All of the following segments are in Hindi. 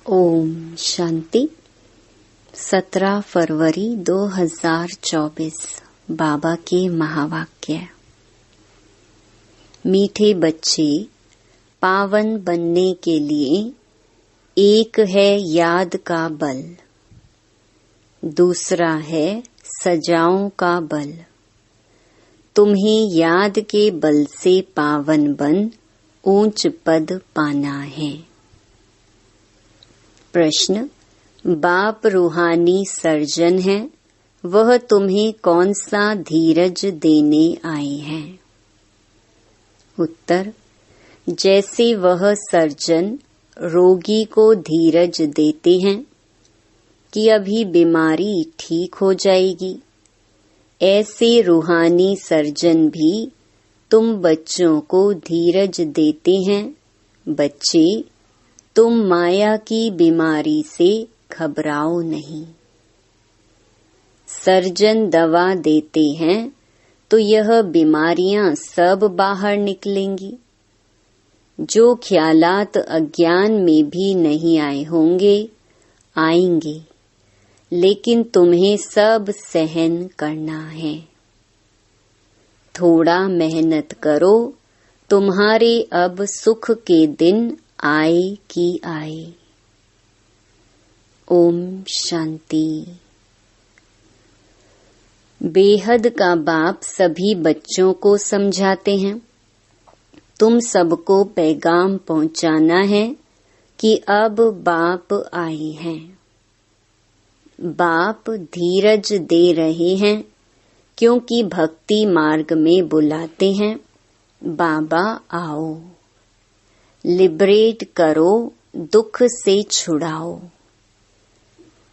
ओम शांति। 17 फरवरी 2024 बाबा के महावाक्य। मीठे बच्चे, पावन बनने के लिए एक है याद का बल, दूसरा है सजाओं का बल। तुम्हें याद के बल से पावन बन ऊंच पद पाना है। प्रश्न, बाप रूहानी सर्जन है, वह तुम्हें कौन सा धीरज देने आए हैं? उत्तर, जैसे वह सर्जन रोगी को धीरज देते हैं कि अभी बीमारी ठीक हो जाएगी, ऐसे रूहानी सर्जन भी तुम बच्चों को धीरज देते हैं। बच्चे, तुम माया की बीमारी से घबराओ नहीं। सर्जन दवा देते हैं तो यह बीमारियां सब बाहर निकलेंगी। जो ख्यालात अज्ञान में भी नहीं आए होंगे, आएंगे, लेकिन तुम्हें सब सहन करना है। थोड़ा मेहनत करो, तुम्हारे अब सुख के दिन आए कि आए। ओम शांति। बेहद का बाप सभी बच्चों को समझाते हैं, तुम सबको पैगाम पहुंचाना है कि अब बाप आए हैं। बाप धीरज दे रहे हैं क्योंकि भक्ति मार्ग में बुलाते हैं, बाबा आओ, लिबरेट करो, दुख से छुड़ाओ।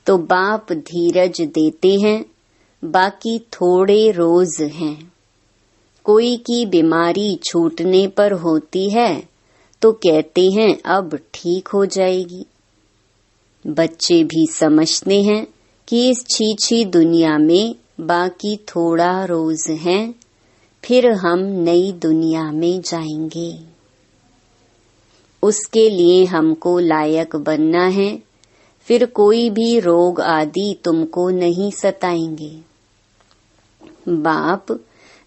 तो बाप धीरज देते हैं, बाकी थोड़े रोज हैं। कोई की बीमारी छूटने पर होती है तो कहते हैं अब ठीक हो जाएगी। बच्चे भी समझते हैं कि इस छीछी दुनिया में बाकी थोड़ा रोज है, फिर हम नई दुनिया में जाएंगे। उसके लिए हमको लायक बनना है, फिर कोई भी रोग आदि तुमको नहीं सताएंगे। बाप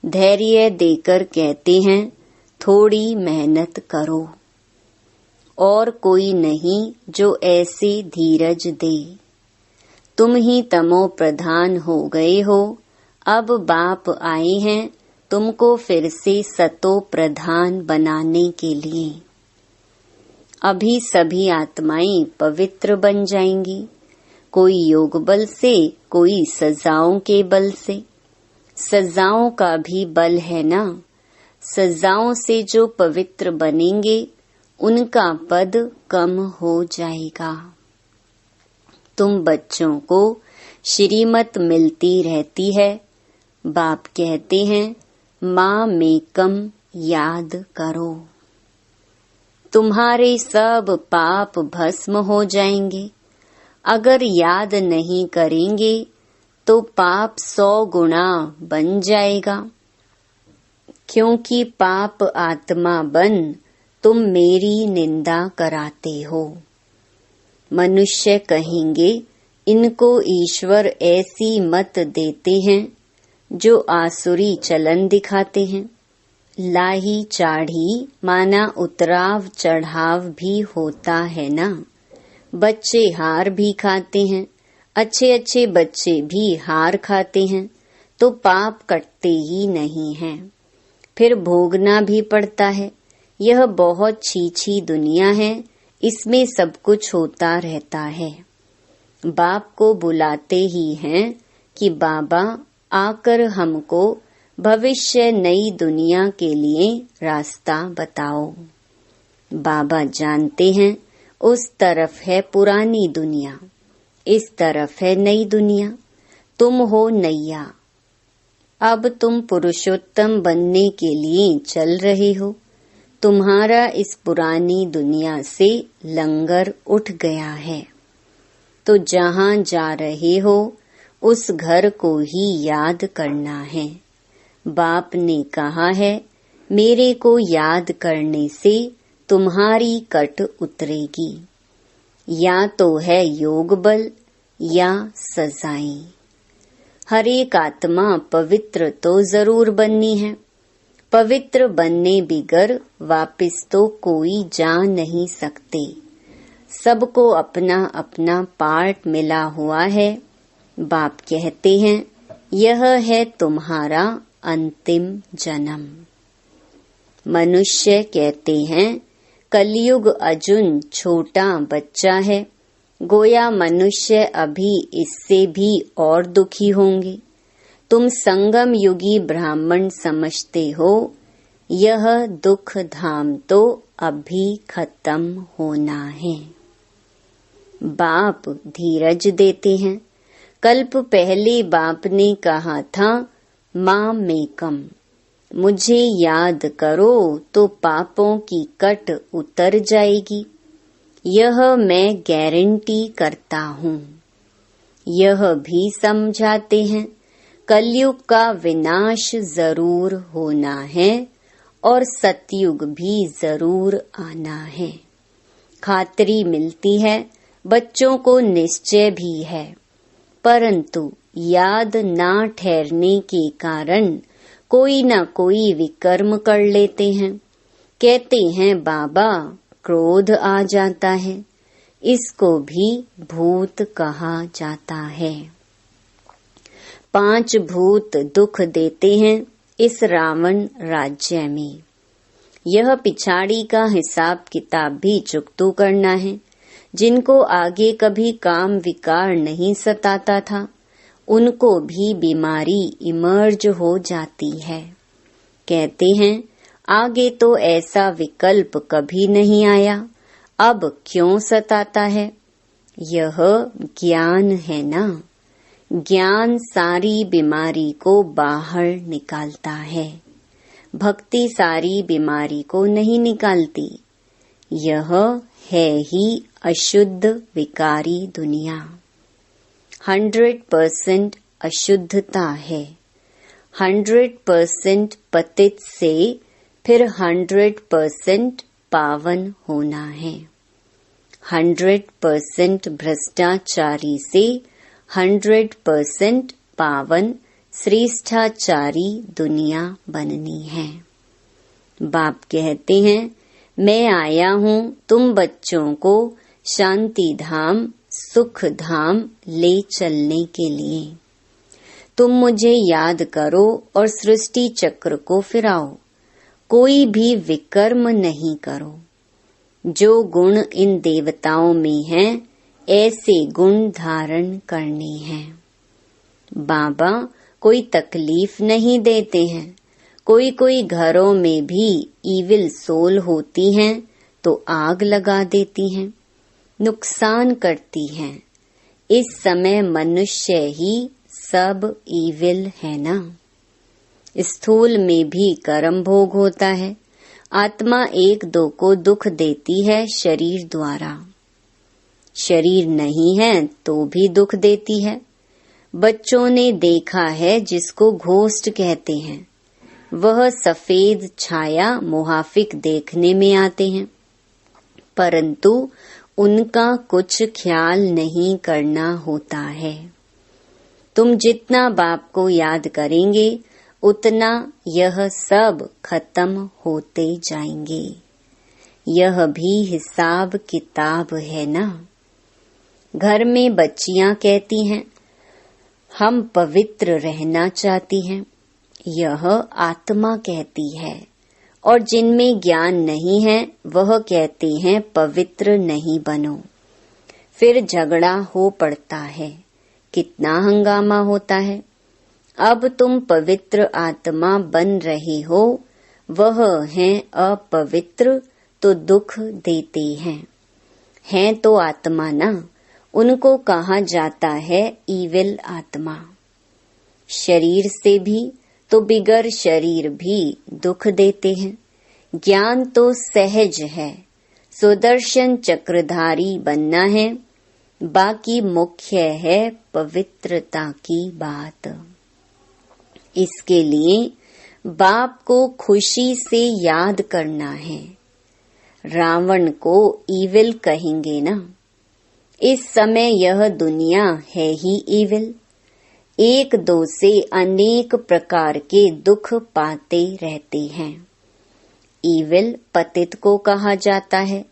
धैर्य देकर कहते हैं थोड़ी मेहनत करो, और कोई नहीं जो ऐसे धीरज दे। तुम ही तमो प्रधान हो गए हो, अब बाप आए हैं तुमको फिर से सतो प्रधान बनाने के लिए। अभी सभी आत्माएं पवित्र बन जाएंगी, कोई योग बल से, कोई सजाओं के बल से। सजाओं का भी बल है ना, सजाओं से जो पवित्र बनेंगे उनका पद कम हो जाएगा। तुम बच्चों को श्रीमत मिलती रहती है, बाप कहते हैं माँ में कम याद करो। तुम्हारे सब पाप भस्म हो जाएंगे। अगर याद नहीं करेंगे तो पाप 100 गुना बन जाएगा, क्योंकि पाप आत्मा बन तुम मेरी निंदा कराते हो। मनुष्य कहेंगे इनको ईश्वर ऐसी मत देते हैं जो आसुरी चलन दिखाते हैं। लाही चाढ़ी माना उतराव चढ़ाव भी होता है ना। बच्चे हार भी खाते हैं, अच्छे अच्छे बच्चे भी हार खाते हैं, तो पाप कटते ही नहीं हैं, फिर भोगना भी पड़ता है। यह बहुत छीछी दुनिया है, इसमें सब कुछ होता रहता है। बाप को बुलाते ही हैं कि बाबा आकर हमको भविष्य नई दुनिया के लिए रास्ता बताओ। बाबा जानते हैं उस तरफ है पुरानी दुनिया, इस तरफ है नई दुनिया। तुम हो नैया, अब तुम पुरुषोत्तम बनने के लिए चल रहे हो। तुम्हारा इस पुरानी दुनिया से लंगर उठ गया है, तो जहाँ जा रहे हो उस घर को ही याद करना है। बाप ने कहा है मेरे को याद करने से तुम्हारी कट उतरेगी। या तो है योग बल या सजाएं। हर एक आत्मा पवित्र तो जरूर बननी है। पवित्र बनने बिगर वापिस तो कोई जा नहीं सकते। सबको अपना अपना पार्ट मिला हुआ है। बाप कहते हैं यह है तुम्हारा अंतिम जन्म। मनुष्य कहते हैं कलयुग अर्जुन छोटा बच्चा है, गोया मनुष्य अभी इससे भी और दुखी होंगे। तुम संगम युगी ब्राह्मण समझते हो, यह दुख धाम तो अभी खत्म होना है। बाप धीरज देते हैं। कल्प पहले बाप ने कहा था मां मेकम, मुझे याद करो तो पापों की कट उतर जाएगी। यह मैं गारंटी करता हूँ। यह भी समझाते हैं कलयुग का विनाश जरूर होना है और सतयुग भी जरूर आना है। खातरी मिलती है, बच्चों को निश्चय भी है, परंतु याद ना ठहरने के कारण कोई न कोई विकर्म कर लेते हैं। कहते हैं बाबा क्रोध आ जाता है, इसको भी भूत कहा जाता है। 5 भूत दुख देते हैं इस रावण राज्य में। यह पिछाड़ी का हिसाब किताब भी चुकतू करना है। जिनको आगे कभी काम विकार नहीं सताता था, उनको भी बीमारी इमर्ज हो जाती है। कहते हैं आगे तो ऐसा विकल्प कभी नहीं आया, अब क्यों सताता है? यह ज्ञान है ना। ज्ञान सारी बीमारी को बाहर निकालता है। भक्ति सारी बीमारी को नहीं निकालती। यह है ही अशुद्ध विकारी दुनिया। 100% अशुद्धता है। 100% पतित से फिर 100% पावन होना है। 100% भ्रष्टाचारी से 100% पावन श्रेष्ठाचारी दुनिया बननी है। बाप कहते हैं मैं आया हूँ तुम बच्चों को शांति धाम सुख धाम ले चलने के लिए। तुम मुझे याद करो और सृष्टि चक्र को फिराओ। कोई भी विकर्म नहीं करो। जो गुण इन देवताओं में हैं, ऐसे गुण धारण करने हैं। बाबा कोई तकलीफ नहीं देते हैं। कोई कोई घरों में भी ईविल सोल होती हैं तो आग लगा देती हैं, नुकसान करती हैं। इस समय मनुष्य ही सब ईविल है ना। स्थूल में भी कर्म भोग होता है। आत्मा एक दो को दुख देती है शरीर द्वारा। शरीर नहीं है तो भी दुख देती है। बच्चों ने देखा है जिसको घोस्ट कहते हैं, वह सफेद छाया मुहाफिक देखने में आते हैं, परंतु उनका कुछ ख्याल नहीं करना होता है। तुम जितना बाप को याद करेंगे उतना यह सब खत्म होते जाएंगे। यह भी हिसाब किताब है ना। घर में बच्चियां कहती हैं हम पवित्र रहना चाहती हैं। यह आत्मा कहती है, और जिनमें ज्ञान नहीं है वह कहते हैं पवित्र नहीं बनो। फिर झगड़ा हो पड़ता है, कितना हंगामा होता है। अब तुम पवित्र आत्मा बन रहे हो, वह हैं अपवित्र तो दुख देते हैं तो आत्मा ना। उनको कहा जाता है ईविल आत्मा। शरीर से भी तो बिगर शरीर भी दुख देते हैं। ज्ञान तो सहज है, सुदर्शन चक्रधारी बनना है। बाकी मुख्य है पवित्रता की बात। इसके लिए बाप को खुशी से याद करना है। रावण को ईविल कहेंगे ना। इस समय यह दुनिया है ही इविल। एक दो से अनेक प्रकार के दुख पाते रहते हैं। इविल पतित को कहा जाता है।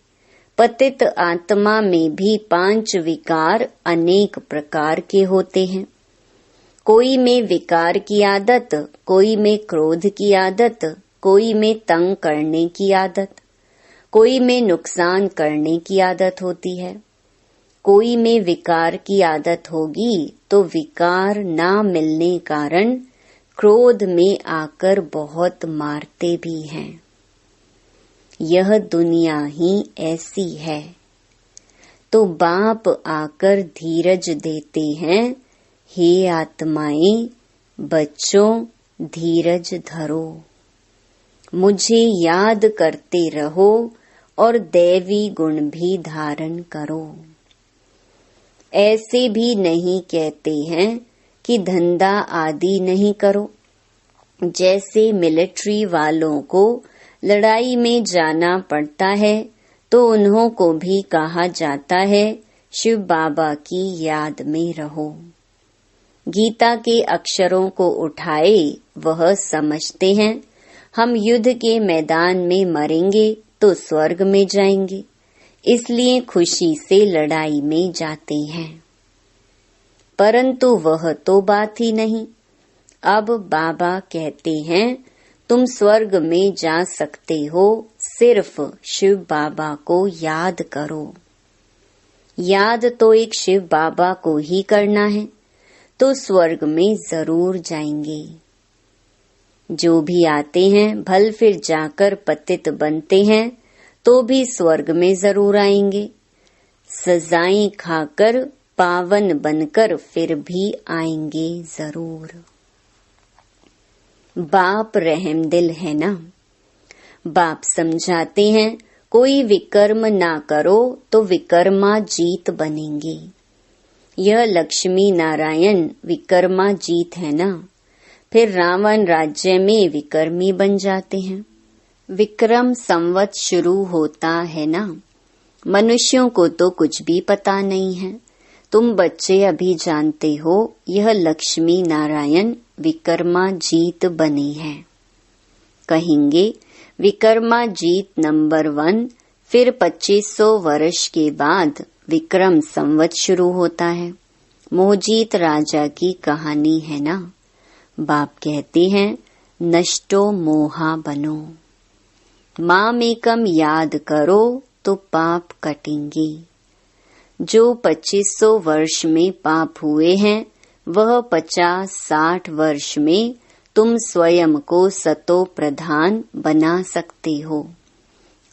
पतित आत्मा में भी 5 विकार अनेक प्रकार के होते हैं। कोई में विकार की आदत, कोई में क्रोध की आदत, कोई में तंग करने की आदत, कोई में नुकसान करने की आदत होती है। कोई में विकार की आदत होगी तो विकार ना मिलने कारण क्रोध में आकर बहुत मारते भी हैं। यह दुनिया ही ऐसी है। तो बाप आकर धीरज देते हैं, हे आत्माएं, बच्चों धीरज धरो, मुझे याद करते रहो और दैवी गुण भी धारण करो। ऐसे भी नहीं कहते हैं कि धंधा आदि नहीं करो। जैसे मिलिट्री वालों को लड़ाई में जाना पड़ता है तो उन्हों को भी कहा जाता है शिव बाबा की याद में रहो। गीता के अक्षरों को उठाए वह समझते हैं हम युद्ध के मैदान में मरेंगे तो स्वर्ग में जाएंगे, इसलिए खुशी से लड़ाई में जाते हैं। परंतु वह तो बात ही नहीं। अब बाबा कहते हैं तुम स्वर्ग में जा सकते हो, सिर्फ शिव बाबा को याद करो। याद तो एक शिव बाबा को ही करना है तो स्वर्ग में जरूर जाएंगे। जो भी आते हैं भल फिर जाकर पतित बनते हैं तो भी स्वर्ग में जरूर आएंगे। सजाएं खाकर पावन बनकर फिर भी आएंगे जरूर। बाप रहमदिल है ना। बाप समझाते हैं कोई विकर्म ना करो तो विकर्मा जीत बनेंगे। यह लक्ष्मी नारायण विकर्मा जीत है ना। फिर रावण राज्य में विकर्मी बन जाते हैं। विक्रम संवत शुरू होता है ना। मनुष्यों को तो कुछ भी पता नहीं है। तुम बच्चे अभी जानते हो यह लक्ष्मी नारायण विकर्मा जीत बने हैं। कहेंगे विकर्मा जीत नंबर 1, फिर 2500 वर्ष के बाद विक्रम संवत शुरू होता है। मोहजीत राजा की कहानी है ना। बाप कहते हैं नष्टो मोहा बनो, मामेकम याद करो तो पाप कटेंगे। जो 2500 वर्ष में पाप हुए हैं वह 50-60 वर्ष में तुम स्वयं को सतो प्रधान बना सकते हो।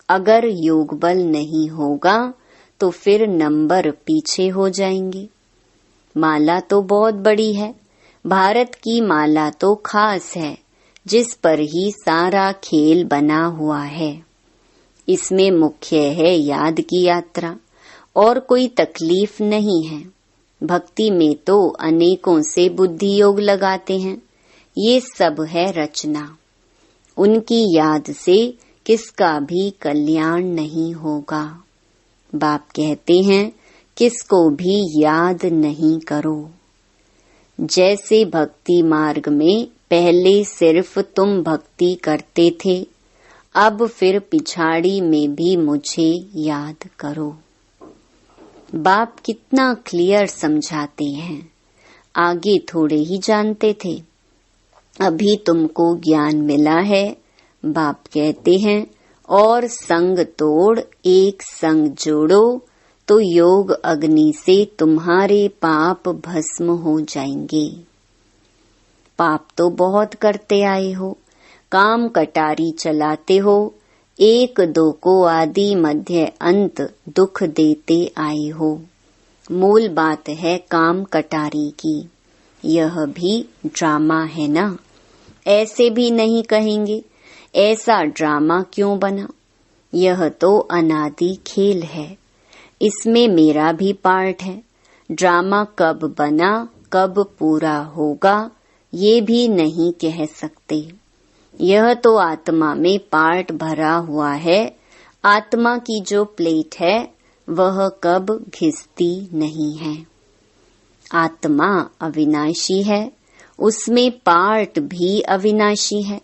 अगर योग बल नहीं होगा तो फिर नंबर पीछे हो जाएंगे। माला तो बहुत बड़ी है। भारत की माला तो खास है, जिस पर ही सारा खेल बना हुआ है। इसमें मुख्य है याद की यात्रा, और कोई तकलीफ नहीं है। भक्ति में तो अनेकों से बुद्धि योग लगाते हैं। ये सब है रचना। उनकी याद से किसका भी कल्याण नहीं होगा। बाप कहते हैं किसको भी याद नहीं करो। जैसे भक्ति मार्ग में पहले सिर्फ तुम भक्ति करते थे, अब फिर पिछाड़ी में भी मुझे याद करो। बाप कितना क्लियर समझाते हैं। आगे थोड़े ही जानते थे, अभी तुमको ज्ञान मिला है। बाप कहते हैं और संग तोड़ एक संग जोड़ो तो योग अग्नि से तुम्हारे पाप भस्म हो जाएंगे। पाप तो बहुत करते आए हो, काम कटारी चलाते हो, एक दो को आदि मध्य अंत दुख देते आए हो। मूल बात है काम कटारी की। यह भी ड्रामा है ना। ऐसे भी नहीं कहेंगे ऐसा ड्रामा क्यों बना। यह तो अनादि खेल है, इसमें मेरा भी पार्ट है। ड्रामा कब बना कब पूरा होगा ये भी नहीं कह सकते। यह तो आत्मा में पार्ट भरा हुआ है। आत्मा की जो प्लेट है वह कब घिसती नहीं है। आत्मा अविनाशी है, उसमें पार्ट भी अविनाशी है,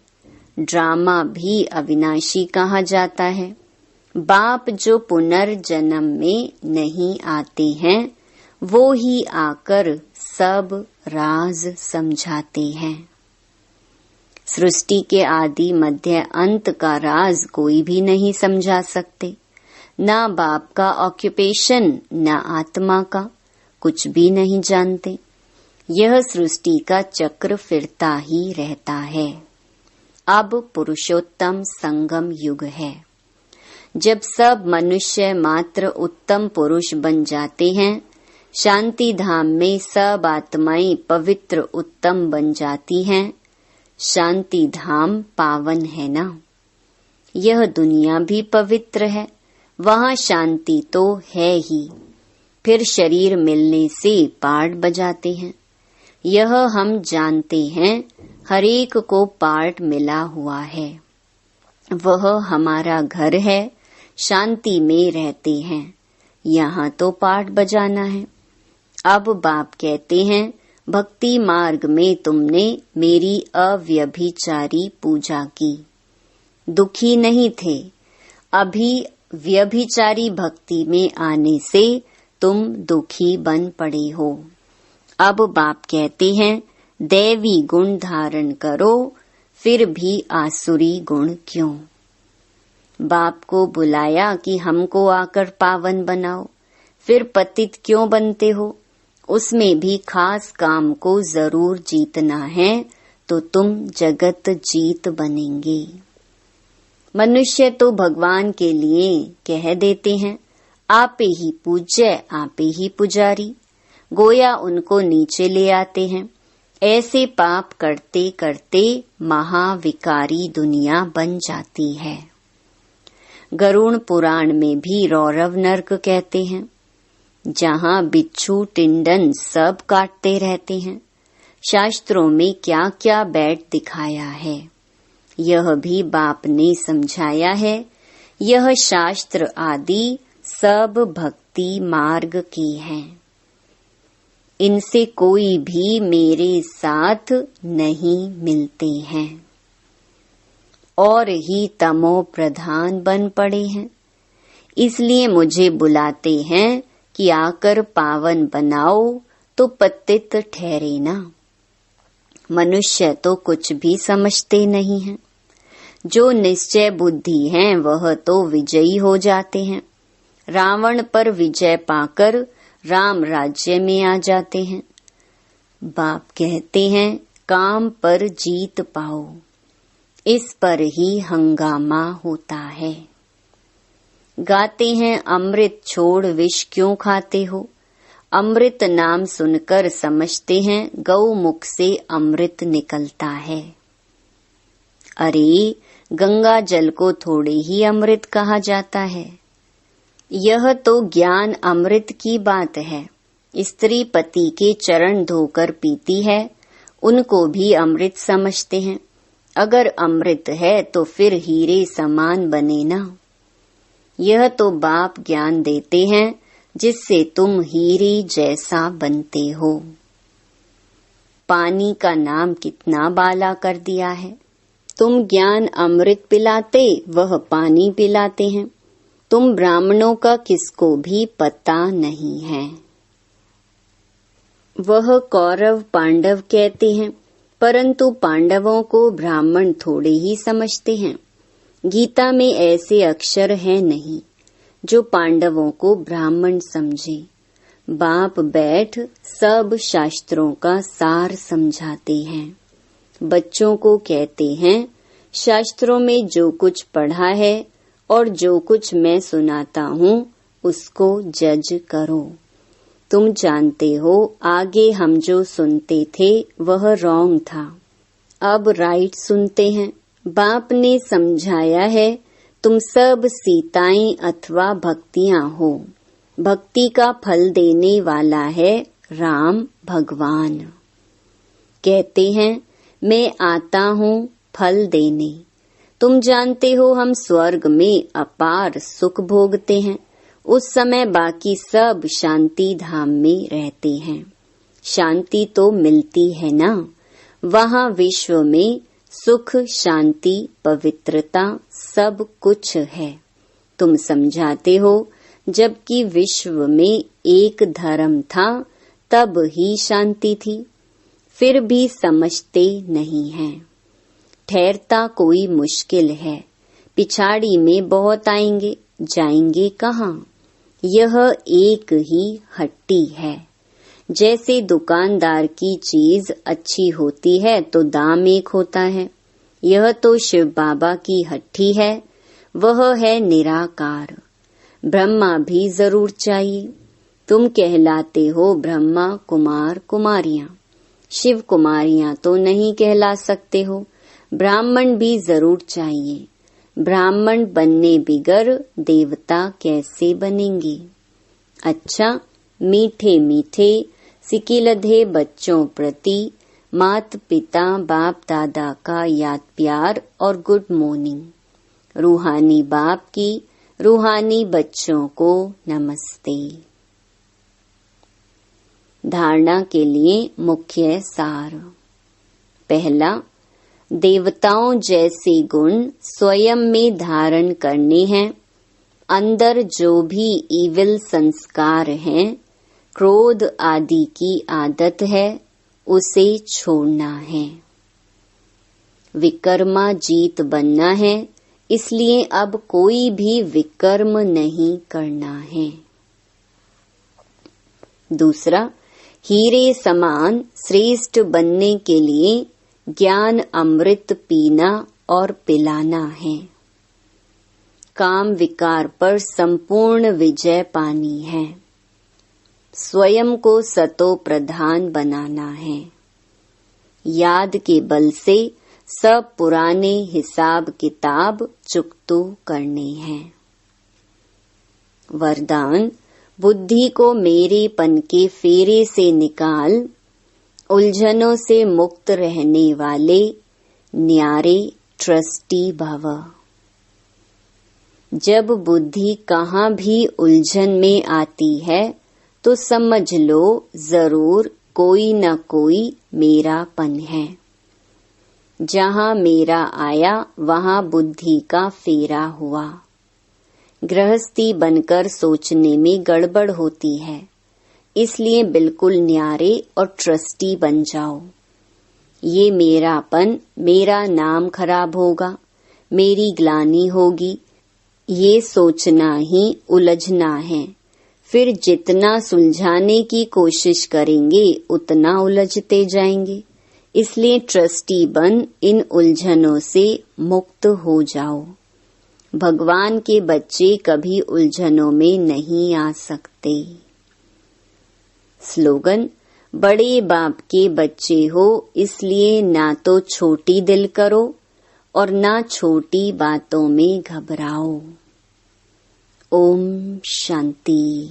ड्रामा भी अविनाशी कहा जाता है। बाप जो पुनर्जन्म में नहीं आते हैं, वो ही आकर सब राज समझाते हैं। सृष्टि के आदि मध्य अंत का राज कोई भी नहीं समझा सकते। ना बाप का ऑक्यूपेशन, ना आत्मा का, कुछ भी नहीं जानते। यह सृष्टि का चक्र फिरता ही रहता है। अब पुरुषोत्तम संगम युग है। जब सब मनुष्य मात्र उत्तम पुरुष बन जाते हैं, शांति धाम में सब आत्माएं पवित्र उत्तम बन जाती हैं। शांति धाम पावन है ना। यह दुनिया भी पवित्र है, वहाँ शांति तो है ही। फिर शरीर मिलने से पार्ट बजाते हैं। यह हम जानते हैं, हरेक को पार्ट मिला हुआ है। वह हमारा घर है, शांति में रहते हैं। यहाँ तो पार्ट बजाना है। अब बाप कहते हैं, भक्ति मार्ग में तुमने मेरी अव्यभिचारी पूजा की, दुखी नहीं थे। अभी व्यभिचारी भक्ति में आने से तुम दुखी बन पड़े हो। अब बाप कहते हैं, दैवी गुण धारण करो, फिर भी आसुरी गुण क्यों। बाप को बुलाया कि हमको आकर पावन बनाओ, फिर पतित क्यों बनते हो। उसमें भी खास काम को जरूर जीतना है, तो तुम जगत जीत बनेंगे। मनुष्य तो भगवान के लिए कह देते हैं, आपे ही पूज्य, आपे ही पुजारी। गोया उनको नीचे ले आते हैं। ऐसे पाप करते करते महाविकारी दुनिया बन जाती है। गरुड़ पुराण में भी रौरव नर्क कहते हैं, जहाँ बिच्छू टिंडन सब काटते रहते हैं। शास्त्रों में क्या क्या बैठ दिखाया है, यह भी बाप ने समझाया है। यह शास्त्र आदि सब भक्ति मार्ग की हैं। इनसे कोई भी मेरे साथ नहीं मिलते हैं और ही तमो प्रधान बन पड़े हैं। इसलिए मुझे बुलाते हैं कि आकर पावन बनाओ, तो पतित ठहरे ना। मनुष्य तो कुछ भी समझते नहीं हैं। जो निश्चय बुद्धि हैं वह तो विजयी हो जाते हैं। रावण पर विजय पाकर राम राज्य में आ जाते हैं। बाप कहते हैं, काम पर जीत पाओ, इस पर ही हंगामा होता है। गाते हैं, अमृत छोड़ विष क्यों खाते हो। अमृत नाम सुनकर समझते हैं गौ मुख से अमृत निकलता है। अरे, गंगा जल को थोड़े ही अमृत कहा जाता है। यह तो ज्ञान अमृत की बात है। स्त्री पति के चरण धोकर पीती है, उनको भी अमृत समझते हैं। अगर अमृत है तो फिर हीरे समान बने ना। यह तो बाप ज्ञान देते हैं, जिससे तुम हीरे जैसा बनते हो। पानी का नाम कितना बाला कर दिया है। तुम ज्ञान अमृत पिलाते, वह पानी पिलाते हैं। तुम ब्राह्मणों का किसको भी पता नहीं है। वह कौरव पांडव कहते हैं, परंतु पांडवों को ब्राह्मण थोड़े ही समझते हैं। गीता में ऐसे अक्षर हैं नहीं जो पांडवों को ब्राह्मण समझे। बाप बैठ सब शास्त्रों का सार समझाते हैं। बच्चों को कहते हैं, शास्त्रों में जो कुछ पढ़ा है और जो कुछ मैं सुनाता हूँ उसको जज करो। तुम जानते हो, आगे हम जो सुनते थे वह रॉन्ग था, अब राइट सुनते हैं। बाप ने समझाया है, तुम सब सीताएं अथवा भक्तियां हो। भक्ति का फल देने वाला है राम भगवान। कहते हैं, मैं आता हूँ फल देने। तुम जानते हो हम स्वर्ग में अपार सुख भोगते हैं, उस समय बाकी सब शांति धाम में रहते हैं। शांति तो मिलती है ना, वहाँ विश्व में सुख, शांति, पवित्रता सब कुछ है। तुम समझाते हो जबकि विश्व में एक धर्म था तब ही शांति थी, फिर भी समझते नहीं हैं। ठहरता कोई मुश्किल है, पिछाड़ी में बहुत आएंगे, जाएंगे कहाँ? यह एक ही हट्टी है। जैसे दुकानदार की चीज अच्छी होती है तो दाम एक होता है। यह तो शिव बाबा की हट्टी है, वह है निराकार। ब्रह्मा भी जरूर चाहिए। तुम कहलाते हो ब्रह्मा कुमार कुमारियां, शिव कुमारियां तो नहीं कहला सकते हो। ब्राह्मण भी जरूर चाहिए। ब्राह्मण बनने बिगर देवता कैसे बनेंगे? अच्छा, मीठे मीठे सिकिलधे बच्चों प्रति मात पिता बाप दादा का याद प्यार और गुड मॉर्निंग। रूहानी बाप की रूहानी बच्चों को नमस्ते। धारणा के लिए मुख्य सार। पहला, देवताओं जैसे गुण स्वयं में धारण करने हैं। अंदर जो भी इविल संस्कार हैं, क्रोध आदि की आदत है, उसे छोड़ना है। विकर्मा जीत बनना है, इसलिए अब कोई भी विकर्म नहीं करना है। दूसरा, हीरे समान श्रेष्ठ बनने के लिए ज्ञान अमृत पीना और पिलाना है। काम विकार पर संपूर्ण विजय पानी है। स्वयं को सतो प्रधान बनाना है। याद के बल से सब पुराने हिसाब किताब चुकतो करने हैं। वरदान, बुद्धि को मेरेपन के फेरे से निकाल, उलझनों से मुक्त रहने वाले न्यारे ट्रस्टी भव। जब बुद्धि कहाँ भी उलझन में आती है तो समझ लो जरूर कोई न कोई मेरापन है। जहाँ मेरा आया वहाँ बुद्धि का फेरा हुआ। गृहस्थी बनकर सोचने में गड़बड़ होती है, इसलिए बिल्कुल न्यारे और ट्रस्टी बन जाओ। ये मेरापन, मेरा नाम खराब होगा, मेरी ग्लानि होगी, ये सोचना ही उलझना है। फिर जितना सुलझाने की कोशिश करेंगे उतना उलझते जाएंगे। इसलिए ट्रस्टी बन इन उलझनों से मुक्त हो जाओ। भगवान के बच्चे कभी उलझनों में नहीं आ सकते। स्लोगन, बड़े बाप के बच्चे हो इसलिए ना तो छोटी दिल करो और ना छोटी बातों में घबराओ। ओम शांति।